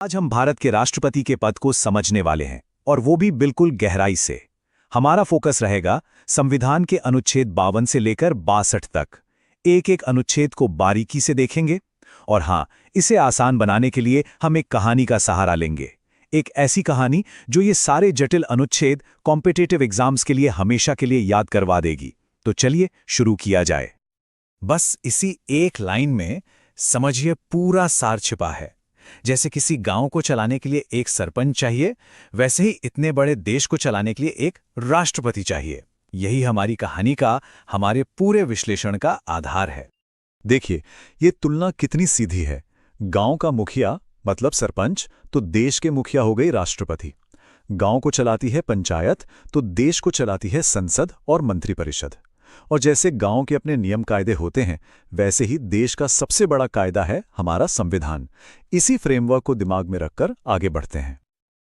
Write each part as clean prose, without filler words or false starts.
आज हम भारत के राष्ट्रपति के पद को समझने वाले हैं, और वो भी बिल्कुल गहराई से। हमारा फोकस रहेगा संविधान के अनुच्छेद 52 से लेकर 62 तक। एक एक अनुच्छेद को बारीकी से देखेंगे, और हाँ, इसे आसान बनाने के लिए हम एक कहानी का सहारा लेंगे। एक ऐसी कहानी जो ये सारे जटिल अनुच्छेद कॉम्पिटिटिव एग्जाम्स के लिए हमेशा के लिए याद करवा देगी। तो चलिए शुरू किया जाए। बस इसी एक लाइन में समझिए पूरा सार छिपा है। जैसे किसी गांव को चलाने के लिए एक सरपंच चाहिए, वैसे ही इतने बड़े देश को चलाने के लिए एक राष्ट्रपति चाहिए। यही हमारी कहानी का, हमारे पूरे विश्लेषण का आधार है। देखिए, ये तुलना कितनी सीधी है। गांव का मुखिया मतलब सरपंच, तो देश के मुखिया हो गई राष्ट्रपति। गांव को चलाती है पंचायत, तो देश को चलाती है संसद और मंत्रिपरिषद। और जैसे गांव के अपने नियम कायदे होते हैं, वैसे ही देश का सबसे बड़ा कायदा है हमारा संविधान। इसी फ्रेमवर्क को दिमाग में रखकर आगे बढ़ते हैं।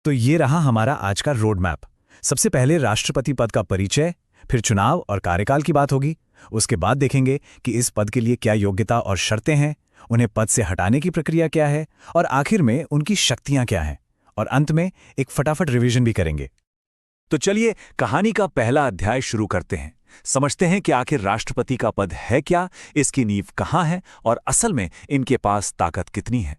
तो ये रहा हमारा आज का रोड मैप। सबसे पहले राष्ट्रपति पद का परिचय, फिर चुनाव और कार्यकाल की बात होगी। उसके बाद देखेंगे कि इस पद के लिए क्या योग्यता और शर्तें हैं, उन्हें पद से हटाने की प्रक्रिया क्या है, और आखिर में उनकी शक्तियां क्या हैं। और अंत में एक फटाफट रिवीजन भी करेंगे। तो चलिए कहानी का पहला अध्याय शुरू करते हैं। समझते हैं कि आखिर राष्ट्रपति का पद है क्या, इसकी नींव कहाँ है, और असल में इनके पास ताकत कितनी है।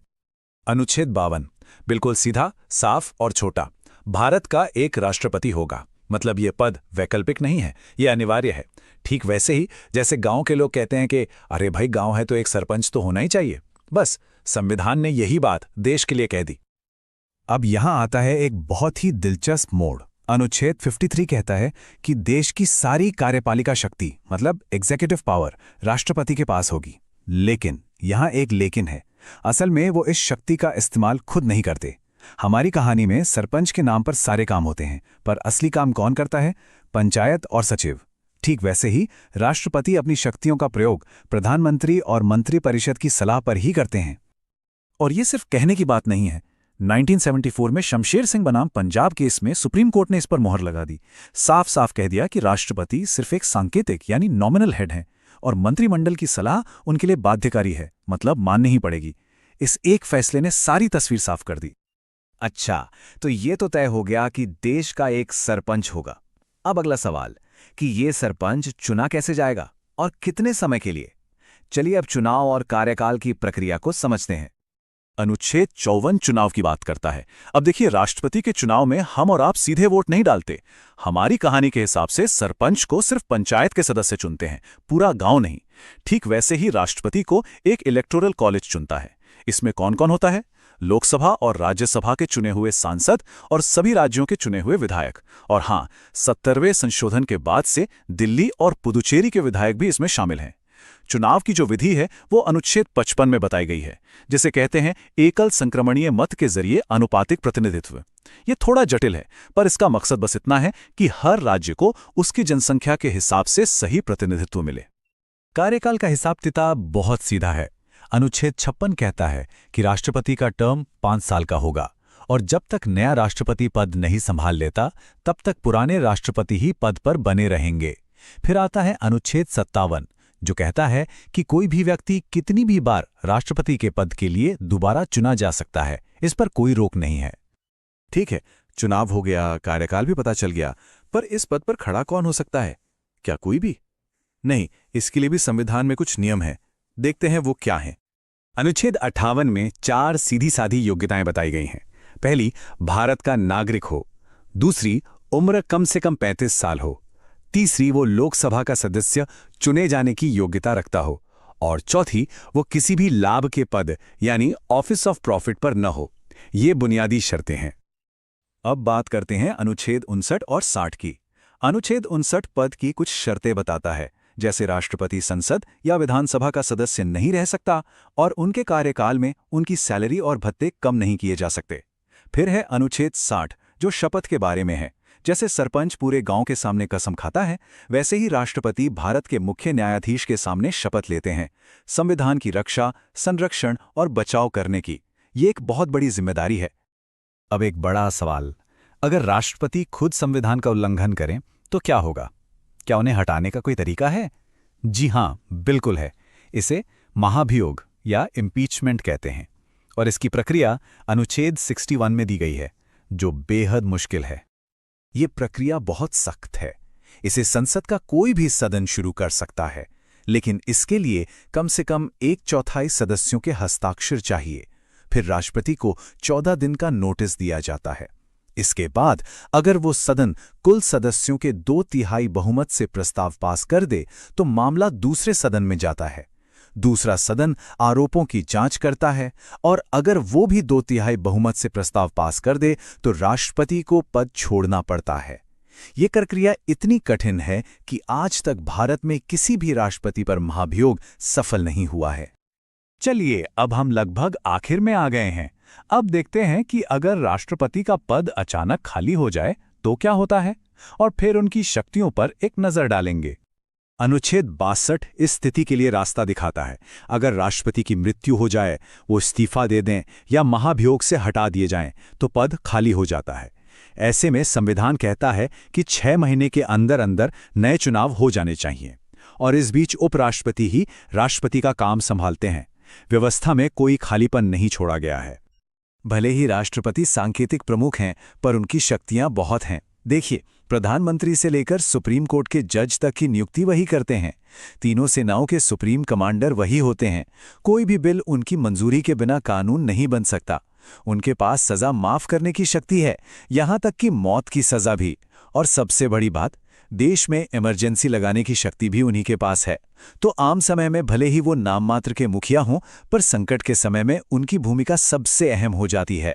अनुच्छेद 52 बिल्कुल सीधा, साफ और छोटा। भारत का एक राष्ट्रपति होगा, मतलब ये पद वैकल्पिक नहीं है, ये अनिवार्य है। ठीक वैसे ही जैसे गांव के लोग कहते हैं कि अरे भाई, गांव है तो एक सरपंच तो होना ही चाहिए। बस संविधान ने यही बात देश के लिए कह दी। अब यहां आता है एक बहुत ही दिलचस्प मोड़। अनुच्छेद 53 कहता है कि देश की सारी कार्यपालिका शक्ति, मतलब एग्जीक्यूटिव पावर, राष्ट्रपति के पास होगी। लेकिन यहां एक लेकिन है। असल में वो इस शक्ति का इस्तेमाल खुद नहीं करते। हमारी कहानी में सरपंच के नाम पर सारे काम होते हैं, पर असली काम कौन करता है? पंचायत और सचिव। ठीक वैसे ही राष्ट्रपति अपनी शक्तियों का प्रयोग प्रधानमंत्री और मंत्रिपरिषद की सलाह पर ही करते हैं। और ये सिर्फ कहने की बात नहीं है। 1974 में शमशेर सिंह बनाम पंजाब केस में सुप्रीम कोर्ट ने इस पर मोहर लगा दी। साफ साफ कह दिया कि राष्ट्रपति सिर्फ एक सांकेतिक यानी नॉमिनल हेड हैं, और मंत्रिमंडल की सलाह उनके लिए बाध्यकारी है, मतलब माननी ही पड़ेगी। इस एक फैसले ने सारी तस्वीर साफ कर दी। अच्छा, तो ये तो तय हो गया कि देश का एक सरपंच होगा। अब अगला सवाल कि ये सरपंच चुना कैसे जाएगा और कितने समय के लिए। चलिए अब चुनाव और कार्यकाल की प्रक्रिया को समझते हैं। अनुच्छेद 54 चुनाव की बात करता है। अब देखिए, राष्ट्रपति के चुनाव में हम और आप सीधे वोट नहीं डालते। हमारी कहानी के हिसाब से सरपंच को सिर्फ पंचायत के सदस्य चुनते हैं, पूरा गांव नहीं। ठीक वैसे ही राष्ट्रपति को एक इलेक्टोरल कॉलेज चुनता है। इसमें कौन कौन होता है? लोकसभा और राज्यसभा के चुने हुए सांसद और सभी राज्यों के चुने हुए विधायक। और हां, 70वें संशोधन के बाद से दिल्ली और पुदुचेरी के विधायक भी इसमें शामिल हैं। चुनाव की जो विधि है वो अनुच्छेद 55 में बताई गई है, जिसे कहते हैं एकल संक्रमणीय मत के जरिए अनुपातिक प्रतिनिधित्व। ये थोड़ा जटिल है, पर इसका मकसद बस इतना है कि हर राज्य को उसकी जनसंख्या के हिसाब से सही प्रतिनिधित्व मिले। कार्यकाल का हिसाब किताब बहुत सीधा है। अनुच्छेद 56 कहता है कि राष्ट्रपति का टर्म 5 साल का होगा, और जब तक नया राष्ट्रपति पद नहीं संभाल लेता, तब तक पुराने राष्ट्रपति ही पद पर बने रहेंगे। फिर आता है अनुच्छेद 57, जो कहता है कि कोई भी व्यक्ति कितनी भी बार राष्ट्रपति के पद के लिए दोबारा चुना जा सकता है। इस पर कोई रोक नहीं है। ठीक है, चुनाव हो गया, कार्यकाल भी पता चल गया, पर इस पद पर खड़ा कौन हो सकता है? क्या कोई भी? नहीं, इसके लिए भी संविधान में कुछ नियम हैं। देखते हैं वो क्या हैं। अनुच्छेद 58 में 4 सीधी साधी योग्यताएं बताई गई हैं। पहली, भारत का नागरिक हो। दूसरी, उम्र कम से कम 35 साल हो। तीसरी, वो लोकसभा का सदस्य चुने जाने की योग्यता रखता हो। और चौथी, वो किसी भी लाभ के पद यानी ऑफिस ऑफ प्रॉफिट पर न हो। ये बुनियादी शर्तें हैं। अब बात करते हैं अनुच्छेद 59 और 60 की। अनुच्छेद 59 पद की कुछ शर्तें बताता है, जैसे राष्ट्रपति संसद या विधानसभा का सदस्य नहीं रह सकता, और उनके कार्यकाल में उनकी सैलरी और भत्ते कम नहीं किए जा सकते। फिर है अनुच्छेद 60, जो शपथ के बारे में है। जैसे सरपंच पूरे गांव के सामने कसम खाता है, वैसे ही राष्ट्रपति भारत के मुख्य न्यायाधीश के सामने शपथ लेते हैं, संविधान की रक्षा, संरक्षण और बचाव करने की। ये एक बहुत बड़ी जिम्मेदारी है। अब एक बड़ा सवाल, अगर राष्ट्रपति खुद संविधान का उल्लंघन करें तो क्या होगा? क्या उन्हें हटाने का कोई तरीका है? जी हां, बिल्कुल है। इसे महाभियोग या इम्पीचमेंट कहते हैं। और इसकी प्रक्रिया अनुच्छेद 61 में दी गई है, जो बेहद मुश्किल है। ये प्रक्रिया बहुत सख्त है। इसे संसद का कोई भी सदन शुरू कर सकता है, लेकिन इसके लिए कम से कम 1/4 सदस्यों के हस्ताक्षर चाहिए। फिर राष्ट्रपति को 14 दिन का नोटिस दिया जाता है। इसके बाद अगर वो सदन कुल सदस्यों के 2/3 बहुमत से प्रस्ताव पास कर दे तो मामला दूसरे सदन में जाता है। दूसरा सदन आरोपों की जांच करता है और अगर वो भी 2/3 बहुमत से प्रस्ताव पास कर दे तो राष्ट्रपति को पद छोड़ना पड़ता है। ये प्रक्रिया इतनी कठिन है कि आज तक भारत में किसी भी राष्ट्रपति पर महाभियोग सफल नहीं हुआ है। चलिए, अब हम लगभग आखिर में आ गए हैं। अब देखते हैं कि अगर राष्ट्रपति का पद अचानक खाली हो जाए तो क्या होता है, और फिर उनकी शक्तियों पर एक नजर डालेंगे। अनुच्छेद 62 इस स्थिति के लिए रास्ता दिखाता है। अगर राष्ट्रपति की मृत्यु हो जाए, वो इस्तीफा दे दें या महाभियोग से हटा दिए जाएं, तो पद खाली हो जाता है। ऐसे में संविधान कहता है कि 6 महीने के अंदर अंदर नए चुनाव हो जाने चाहिए, और इस बीच उपराष्ट्रपति ही राष्ट्रपति का काम संभालते हैं। व्यवस्था में कोई खालीपन नहीं छोड़ा गया है। भले ही राष्ट्रपति सांकेतिक प्रमुख हैं, पर उनकी शक्तियां बहुत हैं। देखिए, प्रधानमंत्री से लेकर सुप्रीम कोर्ट के जज तक की नियुक्ति वही करते हैं। तीनों सेनाओं के सुप्रीम कमांडर वही होते हैं। कोई भी बिल उनकी मंजूरी के बिना कानून नहीं बन सकता। उनके पास सजा माफ करने की शक्ति है, यहां तक कि मौत की सजा भी। और सबसे बड़ी बात, देश में इमरजेंसी लगाने की शक्ति भी उन्हीं के पास है। तो आम समय में भले ही वो नाम मात्र के मुखिया हों, पर संकट के समय में उनकी भूमिका सबसे अहम हो जाती है।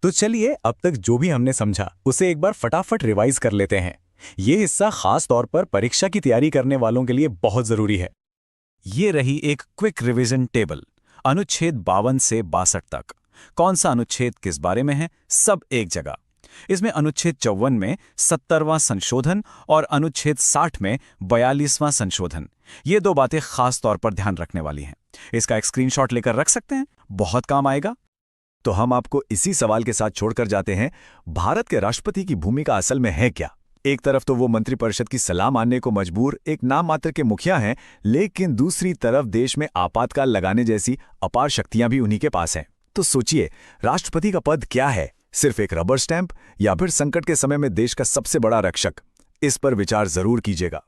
तो चलिए, अब तक जो भी हमने समझा उसे एक बार फटाफट रिवाइज कर लेते हैं। ये हिस्सा खास तौर पर परीक्षा की तैयारी करने वालों के लिए बहुत जरूरी है। ये रही एक क्विक रिवीजन टेबल, अनुच्छेद 52 से 62 तक। कौन सा अनुच्छेद किस बारे में है, सब एक जगह। इसमें अनुच्छेद 54 में 70वां संशोधन और अनुच्छेद 60 में 42वां संशोधन, ये 2 बातें खास तौर पर ध्यान रखने वाली हैं। इसका एक स्क्रीनशॉट लेकर रख सकते हैं, बहुत काम आएगा। तो हम आपको इसी सवाल के साथ छोड़कर जाते हैं, भारत के राष्ट्रपति की भूमिका असल में है क्या? एक तरफ तो वो मंत्रिपरिषद की सलाह मानने को मजबूर एक नाम मात्र के मुखिया हैं, लेकिन दूसरी तरफ देश में आपातकाल लगाने जैसी अपार शक्तियां भी उन्हीं के पास हैं। तो सोचिए, राष्ट्रपति का पद क्या है? सिर्फ एक रबर स्टैंप, या फिर संकट के समय में देश का सबसे बड़ा रक्षक? इस पर विचार जरूर कीजिएगा।